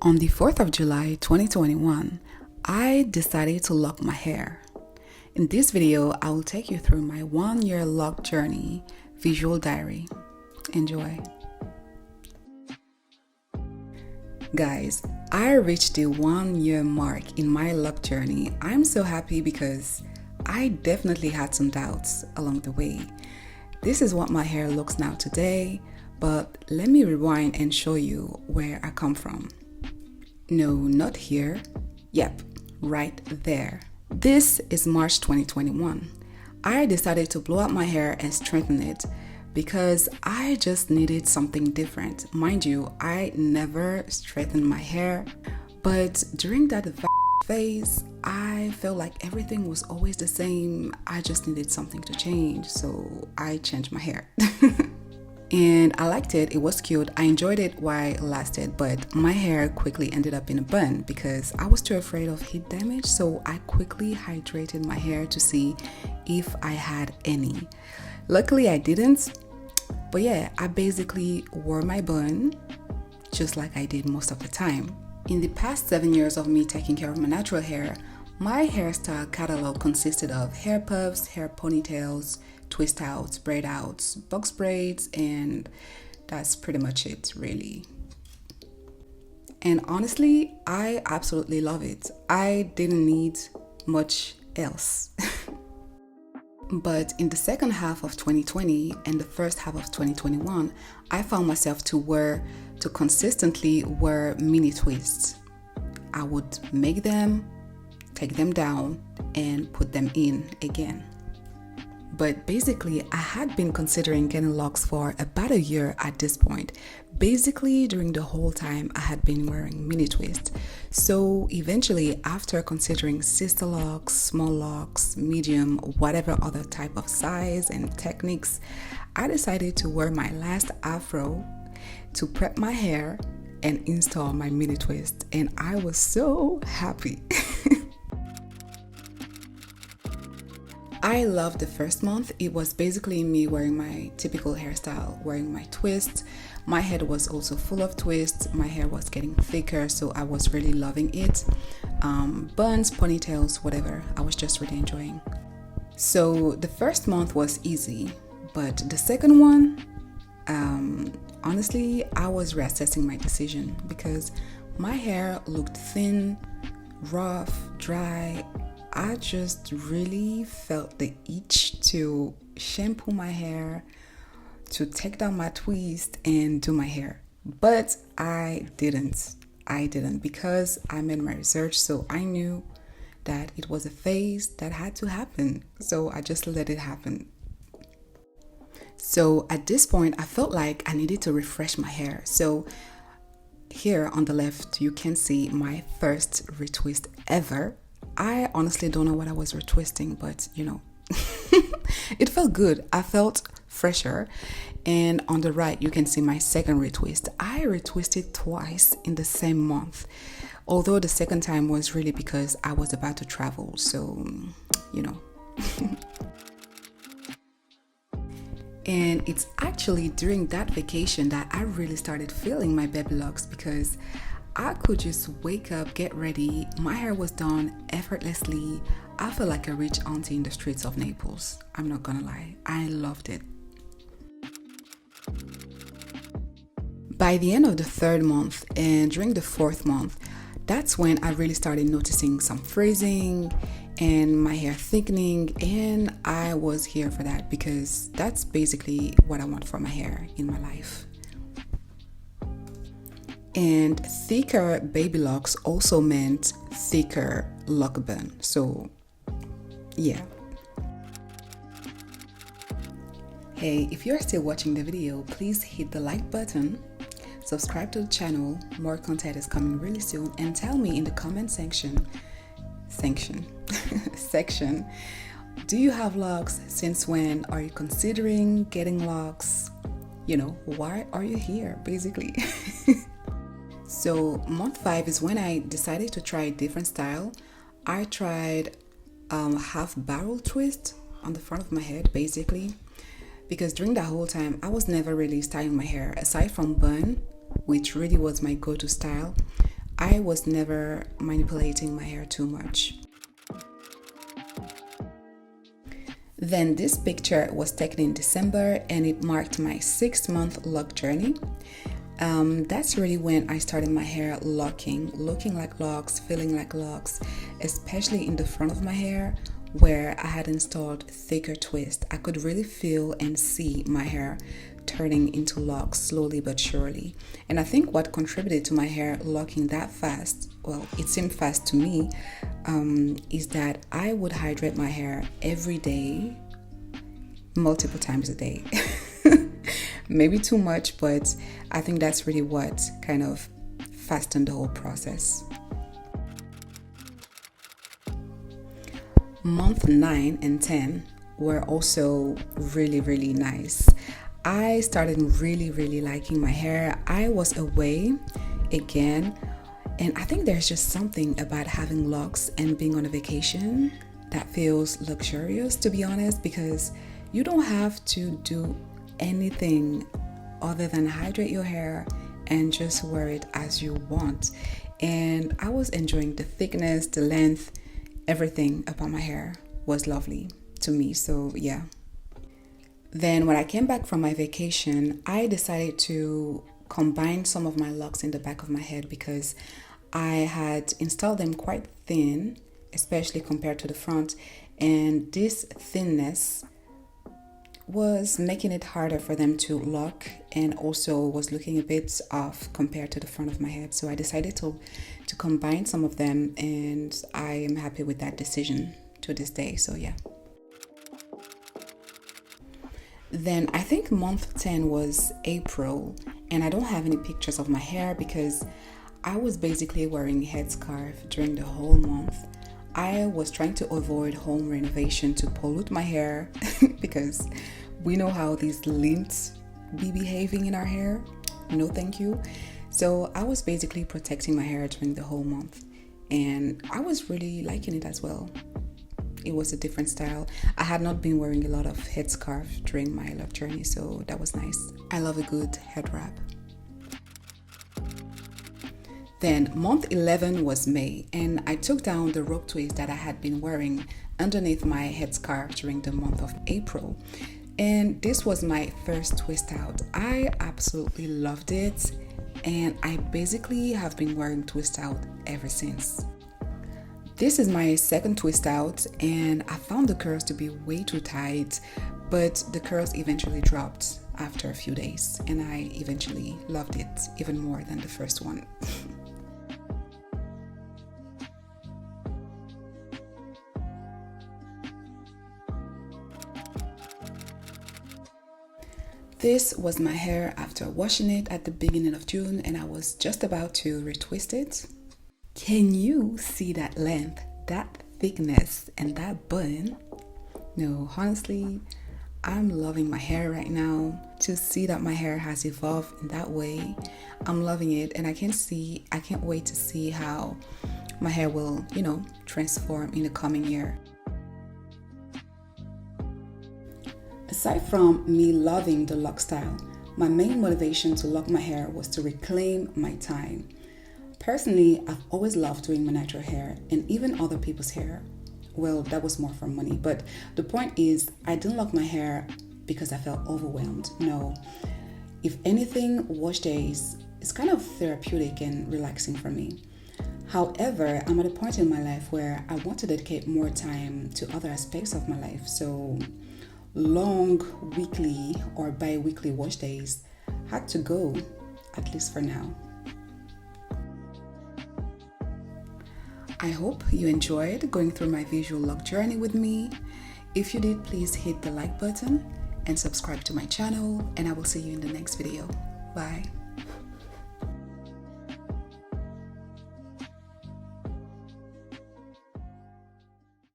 On the 4th of July 2021, I decided to lock my hair. In this video, I will take you through my 1-year lock journey visual diary. Enjoy. Guys, I reached the 1-year mark in my lock journey. I'm so happy because I definitely had some doubts along the way. This is what my hair looks now today, but let me rewind and show you where I come from. No, not here. Yep, right there. This is March 2021. I decided to blow out my hair and straighten it because I just needed something different. Mind you, I never straightened my hair, but during that phase, I felt like everything was always the same. I just needed something to change, so I changed my hair. And I liked it. It was cute. I enjoyed it while it lasted, but my hair quickly ended up in a bun because I was too afraid of heat damage, so I quickly hydrated my hair to see if I had any. Luckily I didn't, but yeah, I basically wore my bun just like I did most of the time. In the past 7 years of me taking care of my natural hair, my hairstyle catalog consisted of hair puffs, hair ponytails, twist outs, braid outs, box braids, and that's pretty much it, really. And honestly, I absolutely love it. I didn't need much else. But in the second half of 2020 and the first half of 2021, I found myself to consistently wear mini twists. I would make them, take them down, and put them in again. But basically, I had been considering getting locks for about a year at this point. Basically, during the whole time, I had been wearing mini twists. So eventually, after considering sister locks, small locks, medium, whatever other type of size and techniques, I decided to wear my last afro to prep my hair and install my mini twist. And I was so happy. I loved the first month. It was basically me wearing my typical hairstyle, wearing my twists. My head was also full of twists. My hair was getting thicker, so I was really loving it. Buns, ponytails, whatever. I was just really enjoying. So the first month was easy, but the second one, honestly, I was reassessing my decision because my hair looked thin, rough, dry. I just really felt the itch to shampoo my hair, to take down my twist and do my hair. But I didn't because I made my research, so I knew that it was a phase that had to happen. So I just let it happen. So at this point, I felt like I needed to refresh my hair. So here on the left, you can see my first retwist ever. I honestly don't know what I was retwisting, but you know, it felt good. I felt fresher. And on the right, you can see my second retwist. I retwisted twice in the same month, although the second time was really because I was about to travel. So, you know. And it's actually during that vacation that I really started feeling my baby locks because I could just wake up, get ready, my hair was done effortlessly. I felt like a rich auntie in the streets of Naples. I'm not gonna lie, I loved it. By the end of the third month and during the fourth month, that's when I really started noticing some freezing and my hair thickening, and I was here for that because that's basically what I want for my hair in my life. And thicker baby locks also meant thicker lock bun. So, yeah. Hey, if you're still watching the video, please hit the like button, subscribe to the channel. More content is coming really soon, and tell me in the comment section, do you have locks? Since when are you considering getting locks? You know, why are you here, basically? So month 5 is when I decided to try a different style. I tried half barrel twist on the front of my head, basically, because during that whole time I was never really styling my hair aside from bun, which really was my go-to style. I was never manipulating my hair too much. Then this picture was taken in December and it marked my 6-month lock journey. That's really when I started my hair locking, looking like locks, feeling like locks, especially in the front of my hair where I had installed thicker twist. I could really feel and see my hair turning into locks slowly but surely. And I think what contributed to my hair locking that fast, well, it seemed fast to me, is that I would hydrate my hair every day, multiple times a day. Maybe too much, but I think that's really what kind of fastened the whole process. Month 9 and 10 were also really nice. I started really liking my hair. I was away again, and I think there's just something about having locks and being on a vacation that feels luxurious, to be honest, because you don't have to do anything other than hydrate your hair and just wear it as you want. And I was enjoying the thickness, the length, everything about my hair was lovely to me. So yeah. Then when I came back from my vacation, I decided to combine some of my locks in the back of my head because I had installed them quite thin, especially compared to the front, and this thinness was making it harder for them to lock and also was looking a bit off compared to the front of my head. So I decided to combine some of them, and I am happy with that decision to this day. So yeah. Then I think month 10 was April, and I don't have any pictures of my hair because I was basically wearing a headscarf during the whole month. I was trying to avoid home renovation to pollute my hair because we know how these lints be behaving in our hair. No thank you. So I was basically protecting my hair during the whole month, and I was really liking it as well. It was a different style. I had not been wearing a lot of headscarf during my lock journey, so that was nice. I love a good head wrap. Then month 11 was May, and I took down the rope twist that I had been wearing underneath my headscarf during the month of April. And this was my first twist out. I absolutely loved it, and I basically have been wearing twist out ever since. This is my second twist out, and I found the curls to be way too tight, but the curls eventually dropped after a few days, and I eventually loved it even more than the first one. This was my hair after washing it at the beginning of June, and I was just about to retwist it. Can you see that length, that thickness, and that bun? No, honestly, I'm loving my hair right now. To see that my hair has evolved in that way, I'm loving it, and I can't wait to see how my hair will, transform in the coming year. Aside from me loving the lock style, my main motivation to lock my hair was to reclaim my time. Personally, I've always loved doing my natural hair and even other people's hair. Well, that was more for money, but the point is, I didn't lock my hair because I felt overwhelmed. No. If anything, wash days is kind of therapeutic and relaxing for me. However, I'm at a point in my life where I want to dedicate more time to other aspects of my life, so long weekly or bi-weekly wash days had to go, at least for now. I hope you enjoyed going through my visual lock journey with me. If you did, please hit the like button and subscribe to my channel, and I will see you in the next video. Bye.